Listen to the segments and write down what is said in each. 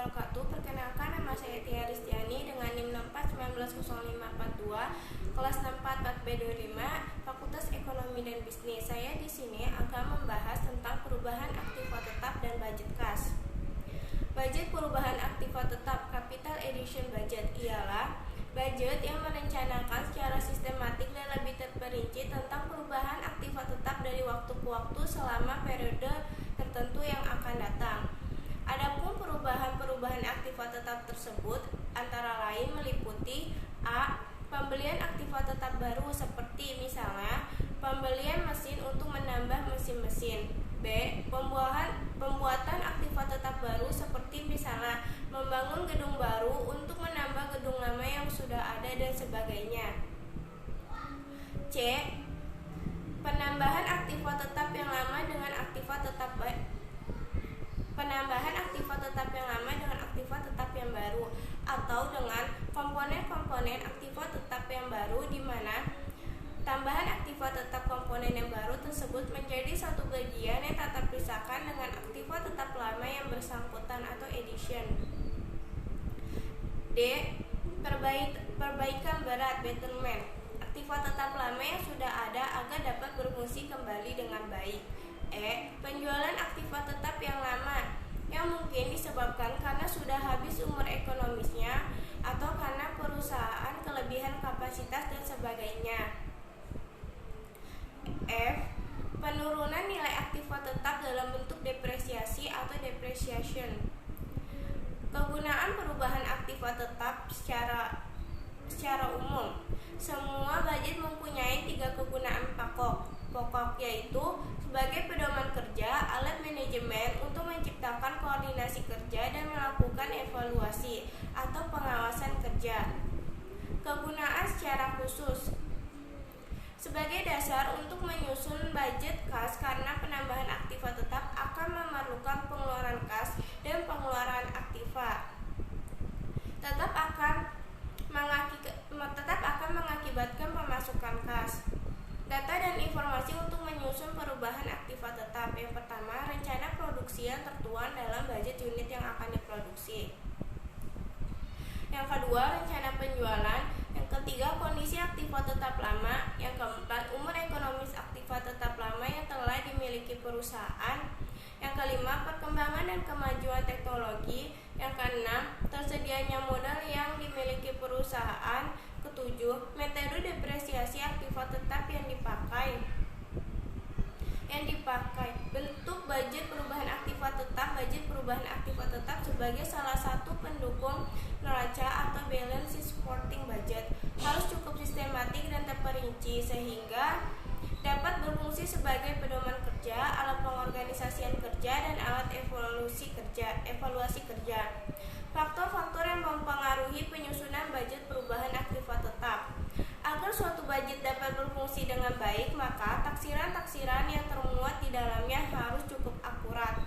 wabarakatuh. Perkenalkan, nama saya Tia Ristiani dengan NIM 64190542, kelas 64 4B25, Fakultas Ekonomi dan Bisnis. Saya di sini akan membahas tentang perubahan aktiva tetap dan budget kas. Budget perubahan aktiva tetap capital addition budget ialah budget yang merencanakan secara sistematik dan lebih terperinci tentang perubahan aktiva tetap dari waktu ke waktu selama periode tertentu yang akan datang. Adapun perubahan aktiva tetap tersebut antara lain meliputi A. Pembelian aktiva tetap baru seperti misalnya pembelian mesin untuk menambah mesin-mesin. B. Pembuatan aktiva tetap baru seperti misalnya membangun gedung baru untuk menambah gedung lama yang sudah ada dan sebagainya. C. Penambahan aktiva tetap yang lama dengan aktiva tetap yang baru atau dengan komponen-komponen aktiva tetap yang baru di mana tambahan aktiva tetap komponen yang baru tersebut menjadi satu bagian yang tak terpisahkan dengan aktiva tetap lama yang bersangkutan atau addition. D. Perbaikan berat betterment aktiva tetap lama yang sudah ada agar dapat berfungsi kembali dengan baik. E. Penjualan aktiva tetap yang lama yang mungkin disebabkan karena sudah habis umur ekonomisnya atau karena perusahaan kelebihan kapasitas dan sebagainya. F. Penurunan nilai aktiva tetap dalam bentuk depresiasi atau depreciation. Kegunaan perubahan aktiva tetap secara umum. Semua budget mempunyai 3 kegunaan pokok, yaitu sebagai pedoman kerja, alat manajemen untuk menciptakan koordinasi kerja dan melakukan evaluasi atau pengawasan kerja. Kegunaan secara khusus sebagai dasar untuk menyusun budget kas karena penambahan aktiva tetap akan memerlukan pengeluaran kas dan pengeluaran aktiva. Tetap akan mengakibatkan pemasukan kas. Data dan informasi untuk menyusun perubahan aktiva tetap. Yang pertama, rencana produksi yang tertuang dalam budget unit yang akan diproduksi. Yang kedua, rencana penjualan. Yang ketiga, kondisi aktiva tetap lama. Yang keempat, umur ekonomis aktiva tetap lama yang telah dimiliki perusahaan. Yang kelima, perkembangan dan kemajuan teknologi. Yang keenam, tersedianya modal yang dimiliki perusahaan. Ketujuh, metode depresiasi aktiva tetap yang dipakai. Bentuk budget perubahan aktiva tetap. Budget perubahan aktiva tetap sebagai salah satu pendukung neraca atau balance supporting budget harus cukup sistematik dan terperinci sehingga dapat berfungsi sebagai pedoman kerja, alat pengorganisasian kerja, dan alat evaluasi kerja. Faktor-faktor yang mempengaruhi penyusunan budget perubahan aktiva tetap. Agar suatu budget dapat berfungsi dengan baik, maka taksiran-taksiran yang termuat di dalamnya harus cukup akurat,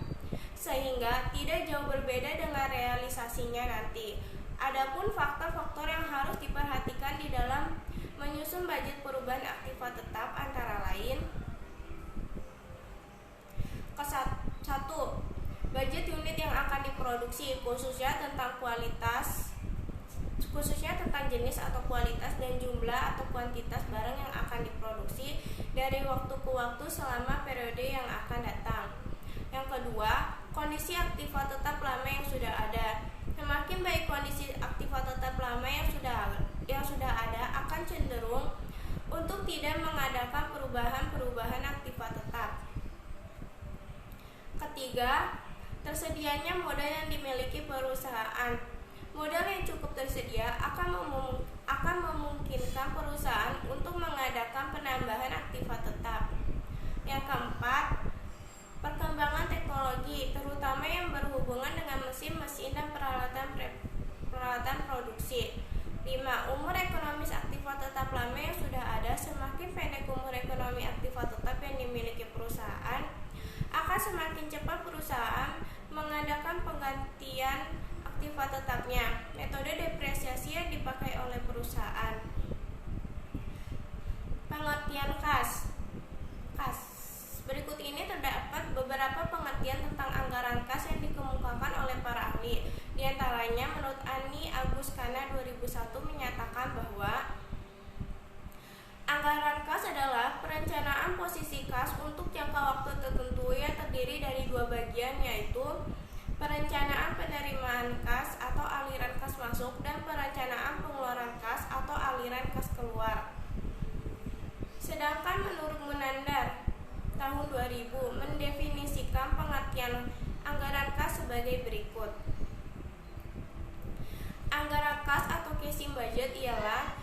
sehingga tidak jauh berbeda dengan realisasinya nanti. Adapun faktor-faktor yang harus diperhatikan di dalam menyusun budget perubahan aktiva tetap antara lain: 1. Budget unit yang akan diproduksi, khususnya tentang jenis atau kualitas dan jumlah atau kuantitas barang yang akan diproduksi dari waktu ke waktu selama periode yang akan datang. Yang kedua, kondisi aktiva tetap lama yang sudah ada. Semakin baik kondisi aktiva tetap lama yang sudah ada akan cenderung untuk tidak mengadakan perubahan aktiva tetap. Ketiga, tersedianya modal yang dimiliki perusahaan. Modal yang cukup tersedia akan memungkinkan perusahaan untuk mengadakan penambahan aktiva tetap. Yang keempat, perkembangan teknologi, terutama yang berhubungan dengan mesin-mesin dan peralatan produksi. 5. Umur ekonomis aktiva tetap lama yang sudah ada. Semakin pendek umur ekonomi aktiva tetap yang dimiliki perusahaan, akan semakin cepat perusahaan mengadakan penggantian aktiva tetapnya. Metode depresiasi yang dipakai oleh perusahaan. Pengertian kas. Berikut ini terdapat beberapa pengertian tentang anggaran kas yang dikemukakan oleh para ahli. Di penerimaan kas atau aliran kas masuk dan perencanaan pengeluaran kas atau aliran kas keluar. Sedangkan menurut Munandar tahun 2000 mendefinisikan pengertian anggaran kas sebagai berikut. Anggaran kas atau casing budget ialah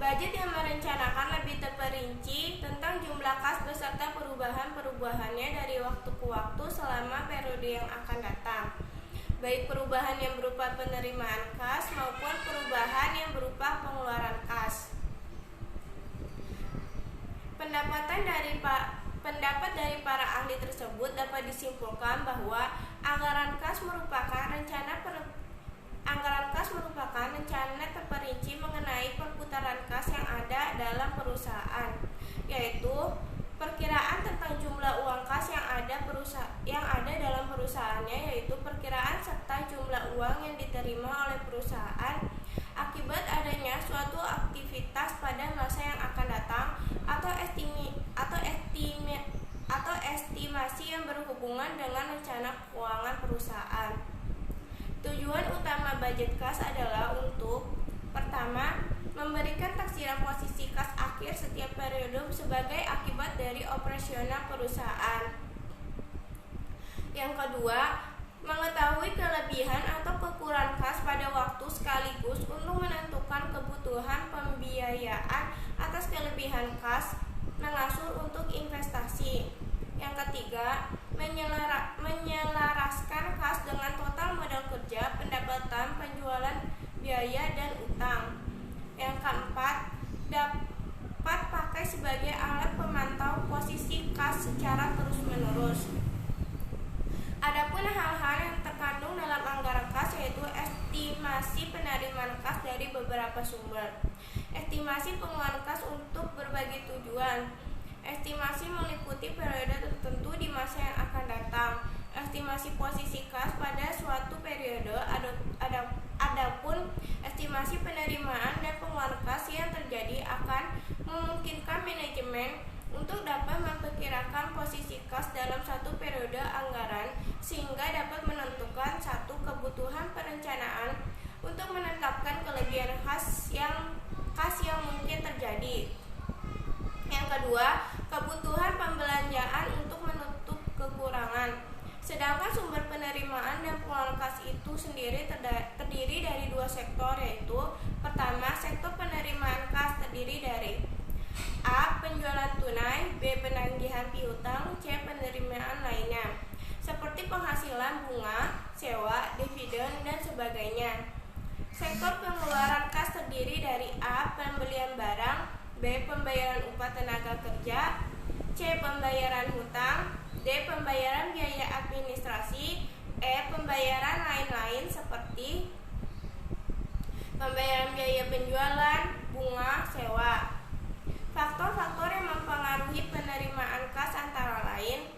budget yang merencanakan lebih terperinci tentang jumlah kas beserta perubahan-perubahannya dari waktu ke waktu selama periode yang akan datang, baik perubahan yang berupa penerimaan kas maupun perubahan yang berupa pengeluaran kas. Pendapat dari para ahli tersebut dapat disimpulkan bahwa anggaran kas merupakan rencana terperinci mengenai perputaran kas yang ada dalam perusahaan, yaitu perkiraan tentang jumlah uang kas yang ada dalam perusahaannya, yaitu perkiraan serta jumlah uang yang diterima oleh perusahaan akibat adanya suatu aktivitas pada masa yang akan datang atau estimasi yang berhubungan dengan rencana keuangan perusahaan. Tujuan utama budget kas adalah untuk: pertama, memberikan taksiran posisi kas akhir setiap periode sebagai akibat dari operasional perusahaan. Yang kedua, mengetahui kelebihan atau kekurangan kas pada waktu sekaligus untuk menentukan kebutuhan pembiayaan atas kelebihan kas mengatur untuk investasi. Yang ketiga, menyelaraskan kas dengan total modal kerja, pendapatan, penjualan, biaya, dan utang. Yang keempat, dapat pakai sebagai alat pemantau posisi kas secara terus-menerus. Adapun hal-hal yang terkandung dalam anggaran kas yaitu estimasi penerimaan kas dari beberapa sumber, estimasi pengeluaran kas untuk berbagai tujuan, estimasi meliputi periode tertentu di masa yang akan datang, estimasi posisi kas pada suatu periode, adapun estimasi penerimaan dan pengeluaran kas yang terjadi akan memungkinkan manajemen untuk dapat memperkirakan posisi kas dalam satu periode anggaran sehingga dapat menentukan satu kebutuhan perencanaan untuk menetapkan kelebihan kas yang mungkin terjadi. Yang kedua, kebutuhan pembelanjaan untuk menutup kekurangan. Sedangkan sumber penerimaan dan pengeluaran kas itu sendiri terdiri dari dua sektor, yaitu pertama, sektor penerimaan kas terdiri dari A. Penjualan tunai, B. Penagihan piutang, C. Penerimaan lainnya seperti penghasilan bunga, sewa, dividen, dan sebagainya. Sektor pengeluaran kas terdiri dari A. Pembelian barang, B. Pembayaran upah tenaga kerja, C. Pembayaran hutang, D. Pembayaran biaya administrasi, E. Pembayaran lain-lain seperti pembayaran biaya penjualan, bunga, sewa. Faktor-faktor yang mempengaruhi penerimaan kas antara lain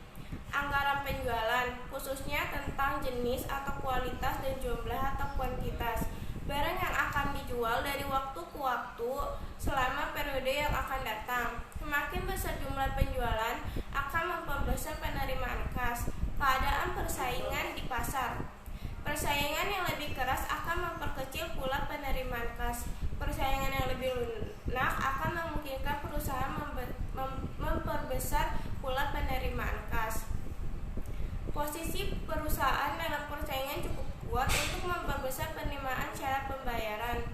anggaran penjualan, khususnya tentang jenis atau kualitas dan jumlah atau kuantitas barang yang akan dijual dari waktu ke waktu selama periode yang akan datang. Semakin besar jumlah penjualan akan memperbesar penerimaan kas. Keadaan persaingan di pasar. Persaingan yang lebih keras akan memperkecil pula penerimaan kas. Persaingan yang lebih lunak akan memungkinkan perusahaan memperbesar pula penerimaan kas. Posisi perusahaan dalam persaingan cukup kuat untuk memperbesar penerimaan cara pembayaran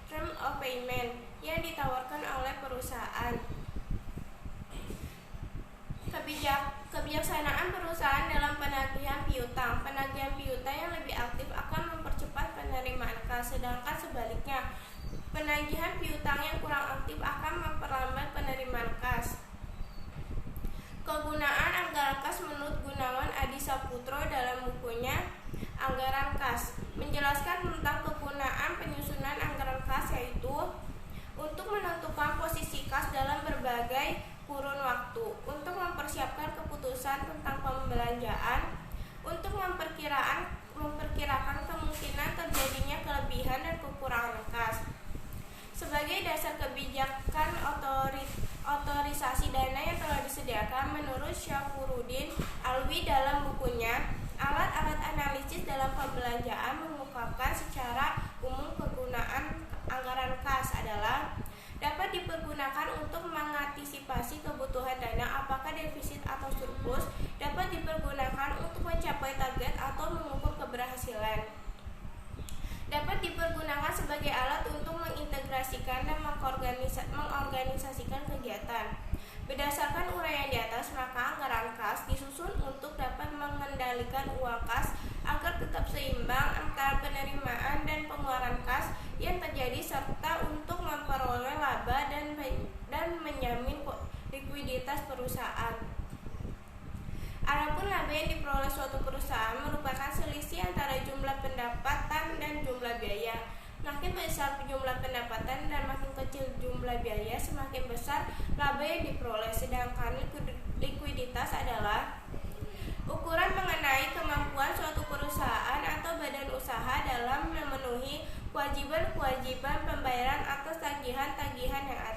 (term of payment) yang ditawarkan oleh perusahaan. Kebijaksanaan perusahaan dalam penagihan piutang. Penagihan piutang yang lebih aktif akan mempercepat penerimaan kas, sedangkan sebaliknya, penagihan piutang yang kurang aktif akan memperlambat penerimaan kas. Kegunaan anggaran kas menurut Gunawan Adi Saputro dalam bukunya Anggaran Kas menjelaskan tentang kegunaan penyusunan anggaran kas, yaitu untuk menentukan posisi kas dalam berbagai kurun waktu, untuk mempersiapkan keputusan tentang pembelanjaan, untuk memperkirakan kemungkinan terjadinya kelebihan dan kekurangan kas. Sebagai dasar kebijakan otorisasi dana yang telah disediakan menurut Syafruddin Alwi dalam bukunya Alat-alat analisis dalam pembelanjaan mengungkapkan secara umum penggunaan anggaran kas adalah dapat dipergunakan untuk mengantisipasi kebutuhan dana apakah defisit atau surplus, dapat dipergunakan untuk mencapai target atau mengukur keberhasilan, dapat dipergunakan sebagai alat untuk mengintegrasikan dan mengorganisasikan kegiatan. Berdasarkan uraian di atas, maka anggaran kas disusun untuk dapat mengendalikan uang kas agar tetap seimbang antara penerimaan dan pengeluaran kas yang terjadi serta untuk memperoleh laba dan menjamin likuiditas perusahaan. Adapun laba yang diperoleh suatu perusahaan merupakan selisih antara jumlah pendapatan dan jumlah biaya. Makin besar jumlah pendapatan dan makin kecil jumlah biaya, semakin besar laba yang diperoleh. Sedangkan likuiditas adalah ukuran mengenai kemampuan suatu perusahaan atau badan usaha dalam memenuhi kewajiban-kewajiban pembayaran atas tagihan-tagihan yang ada.